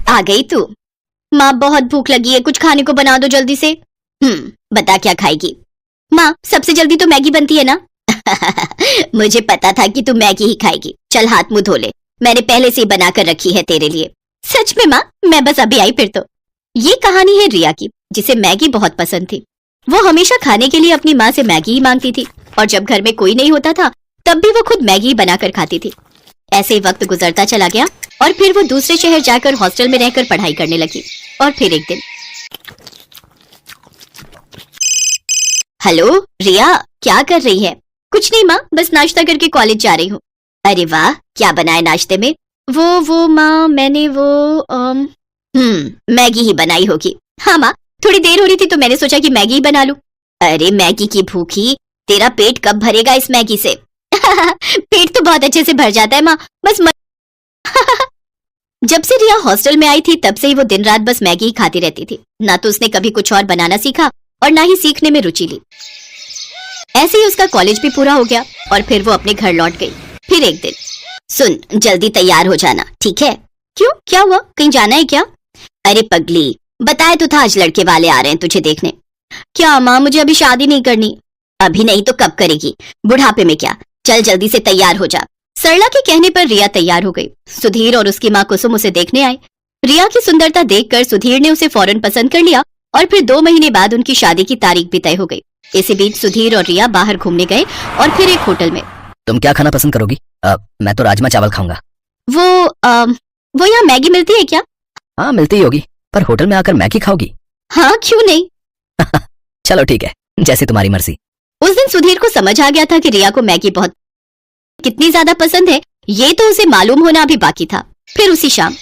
आ गई तू। माँ बहुत भूख लगी है, कुछ खाने को बना दो जल्दी से। बता क्या खाएगी? माँ सबसे जल्दी तो मैगी बनती है ना। मुझे पता था कि तू मैगी ही खाएगी। चल हाथ मुंह धो ले, मैंने पहले से ही बना कर रखी है तेरे लिए। सच में माँ? मैं बस अभी आई फिर तो। ये कहानी है रिया की, जिसे मैगी बहुत पसंद थी। वो हमेशा खाने के लिए अपनी माँ से मैगी ही मांगती थी और जब घर में कोई नहीं होता था तब भी वो खुद मैगी बनाकर खाती थी। ऐसे ही वक्त गुजरता चला गया और फिर वो दूसरे शहर जाकर हॉस्टल में रहकर पढ़ाई करने लगी। और फिर एक दिन, हेलो रिया, क्या कर रही है? कुछ नहीं माँ, बस नाश्ता करके कॉलेज जा रही हूँ। अरे वाह, क्या बनाए नाश्ते में? वो माँ, मैंने मैगी ही बनाई होगी। हाँ माँ, थोड़ी देर हो रही थी तो मैंने सोचा कि मैगी ही बना लूं। अरे मैगी की भूखी, तेरा पेट कब भरेगा इस मैगी से? पेट तो बहुत अच्छे से भर जाता है माँ, बस जब से रिया हॉस्टल में आई थी तब से ही वो दिन रात बस मैगी ही खाती रहती थी। ना तो उसने कभी कुछ और बनाना सीखा और ना ही सीखने में रुचि ली। ऐसे ही उसका कॉलेज भी पूरा हो गया और फिर वो अपने घर लौट गई। फिर एक दिन, सुन जल्दी तैयार हो जाना, ठीक है? क्यों, क्या हुआ? कहीं जाना है क्या? अरे पगली, बताए तो था आज लड़के वाले आ रहे हैं तुझे देखने। क्या माँ, मुझे अभी शादी नहीं करनी। अभी नहीं तो कब करेगी? बुढ़ापे में क्या? चल जल्दी से तैयार हो जा। सरला के कहने पर रिया तैयार हो गई। सुधीर और उसकी माँ कुसुम उसे देखने आए। रिया की सुंदरता देखकर सुधीर ने उसे फौरन पसंद कर लिया और फिर 2 महीने बाद उनकी शादी की तारीख भी तय हो गई। इसी बीच सुधीर और रिया बाहर घूमने गए और फिर एक होटल में। तुम क्या खाना पसंद करोगी? मैं तो राजमा चावल खाऊंगा। वो यहाँ मैगी मिलती है क्या? हाँ मिलती ही होगी, पर होटल में आकर मैगी खाओगी? हाँ, क्यों नहीं। चलो ठीक है, जैसे तुम्हारी मर्जी। उस दिन सुधीर को समझ आ गया था कि रिया को मैगी बहुत कितनी ज्यादा पसंद है, ये तो उसे मालूम होना अभी बाकी था। फिर उसी शाम,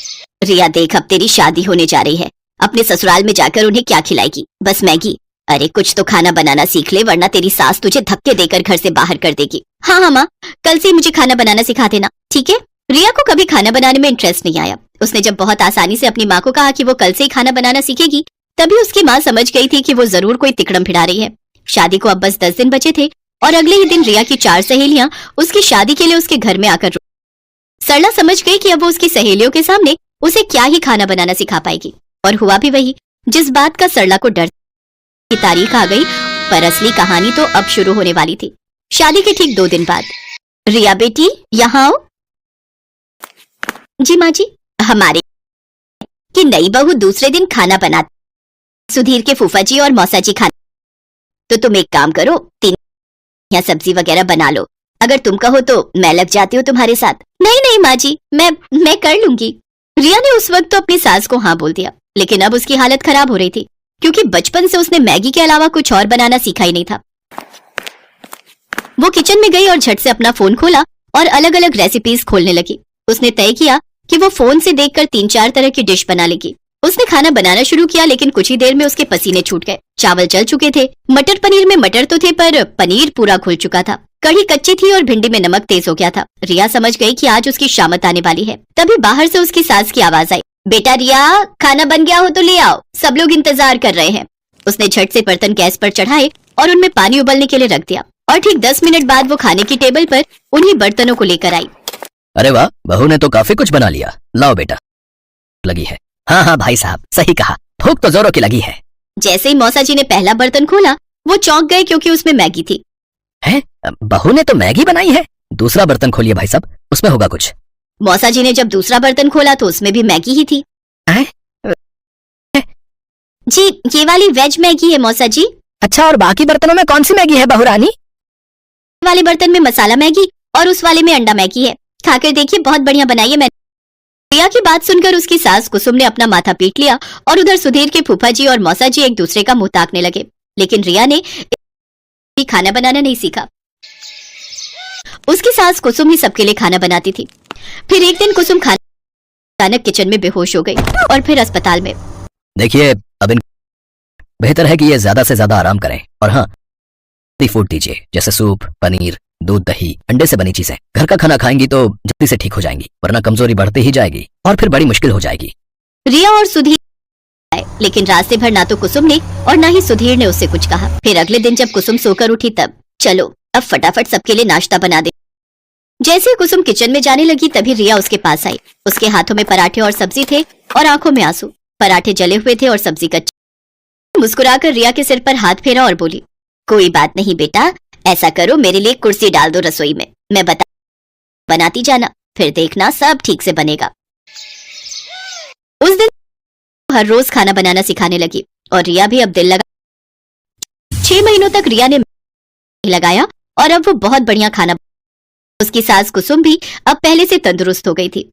रिया देख, अब तेरी शादी होने जा रही है, अपने ससुराल में जाकर उन्हें क्या खिलाएगी? बस मैगी? अरे कुछ तो खाना बनाना सीख ले, वरना तेरी सास तुझे धक्के देकर घर से बाहर कर देगी। हाँ माँ, कल से मुझे खाना बनाना सिखा देना, ठीक है? रिया को कभी खाना बनाने में इंटरेस्ट नहीं आया। उसने जब बहुत आसानी से अपनी माँ को कहा कि वो कल से ही खाना बनाना सीखेगी, तभी उसकी माँ समझ गई थी कि वो जरूर कोई तिकड़म फिरा रही है। शादी को अब बस 10 दिन बचे थे और अगले ही दिन रिया की 4 सहेलियां उसकी शादी के लिए उसके घर में आकर सरला समझ गई कि अब वो उसकी सहेलियों के सामने उसे क्या ही खाना बनाना सिखा पाएगी। और हुआ भी वही, जिस बात का सरला को डर की तारीख आ गई, पर असली कहानी तो अब शुरू होने वाली थी। शादी के ठीक 2 दिन बाद, रिया बेटी यहाँ आओ। जी माँ जी। हमारे कि नई बहू दूसरे दिन खाना बनाती, सुधीर के फूफा जी और मौसा जी खाना, तो तुम एक काम करो, 3 या सब्जी वगैरह बना लो। अगर तुम कहो तो मैं लग जाती हूँ तुम्हारे साथ। नहीं नहीं माँ जी, मैं कर लूंगी। रिया ने उस वक्त तो अपनी सास को हाँ बोल दिया, लेकिन अब उसकी हालत खराब हो रही थी क्योंकि बचपन से उसने मैगी के अलावा कुछ और बनाना सीखा ही नहीं था। वो किचन में गई और झट से अपना फोन खोला और अलग अलग रेसिपीज खोलने लगी। उसने तय किया कि वो फोन से देखकर 3-4 तरह की डिश बना लेगी। उसने खाना बनाना शुरू किया, लेकिन कुछ ही देर में उसके पसीने छूट गए। चावल जल चुके थे, मटर पनीर में मटर तो थे पर पनीर पूरा घुल चुका था, कढ़ी कच्ची थी और भिंडी में नमक तेज हो गया था। रिया समझ गई कि आज उसकी शामत आने वाली है। तभी बाहर से उसकी सास की आवाज आई, बेटा रिया, खाना बन गया हो तो ले आओ, सब लोग इंतजार कर रहे हैं। उसने झट से बर्तन गैस पर चढ़ाए और उनमें पानी उबलने के लिए रख दिया और ठीक 10 मिनट बाद वो खाने की टेबल पर उन्हीं बर्तनों को लेकर आई। अरे वाह, बहू ने तो काफी कुछ बना लिया। लाओ बेटा, लगी है। हाँ हाँ भाई साहब, सही कहा, भूख तो जोरों की लगी है। जैसे ही मौसा जी ने पहला बर्तन खोला, वो चौंक गए क्योंकि उसमें मैगी थी। हैं? बहू ने तो मैगी बनाई है? दूसरा बर्तन खोलिए भाई साहब, उसमें होगा कुछ। मौसा जी ने जब दूसरा बर्तन खोला तो उसमें भी मैगी ही थी। जी, ये वाली वेज मैगी है मौसा जी। अच्छा, और बाकी बर्तनों में कौन सी मैगी है बहू रानी? वाले बर्तन में मसाला मैगी और उस वाले में अंडा मैगी है, खाकर देखिए, बहुत बढ़िया बनाई है मैंने। रिया की बात सुनकर उसकी सास कुसुम ने अपना माथा पीट लिया और उधर सुधीर के फूफा जी और मौसा जी एक दूसरे का मुंह ताकने लगे, लेकिन रिया ने खाना बनाना नहीं सीखा। उसकी सास कुसुम ही सबके लिए खाना बनाती थी। फिर एक दिन कुसुम अचानक किचन में बेहोश हो गई और फिर अस्पताल में। देखिए, अब बेहतर है कि ये ज्यादा से ज्यादा आराम करें और हाँ, फूड दीजिए, जैसे सूप, पनीर, दूध, दही, अंडे से बनी चीजें। घर का खाना खाएंगी तो जल्दी से ठीक हो जाएंगी, वरना कमजोरी बढ़ती ही जाएगी और फिर बड़ी मुश्किल हो जाएगी। रिया और सुधीर आए, लेकिन रास्ते भर ना तो कुसुम ने और ना ही सुधीर ने उससे कुछ कहा। फिर अगले दिन जब कुसुम सोकर उठी तब, चलो अब फटाफट सबके लिए नाश्ता बना दे। जैसे ही कुसुम किचन में जाने लगी तभी रिया उसके पास आई। उसके हाथों में पराठे और सब्जी थे और आंखों में आंसू। पराठे जले हुए थे और सब्जी कच्ची। मुस्कुराकर रिया के सिर पर हाथ फेरा और बोली, कोई बात नहीं बेटा, ऐसा करो मेरे लिए कुर्सी डाल दो रसोई में, मैं बनाती जाना, फिर देखना सब ठीक से बनेगा। उस दिन हर रोज खाना बनाना सिखाने लगी और रिया भी अब दिल लगा। 6 महीनों तक रिया ने लगाया और अब वो बहुत बढ़िया खाना। उसकी सास कुसुम भी अब पहले से तंदुरुस्त हो गई थी।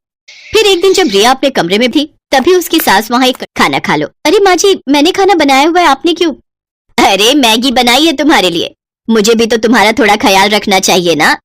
फिर एक दिन जब रिया अपने कमरे में थी तभी उसकी सास वहां एक खाना खा लो। अरे माँ जी, मैंने खाना बनाया हुआ है, आपने क्यों? अरे मैगी बनाई है तुम्हारे लिए, मुझे भी तो तुम्हारा थोड़ा ख्याल रखना चाहिए ना।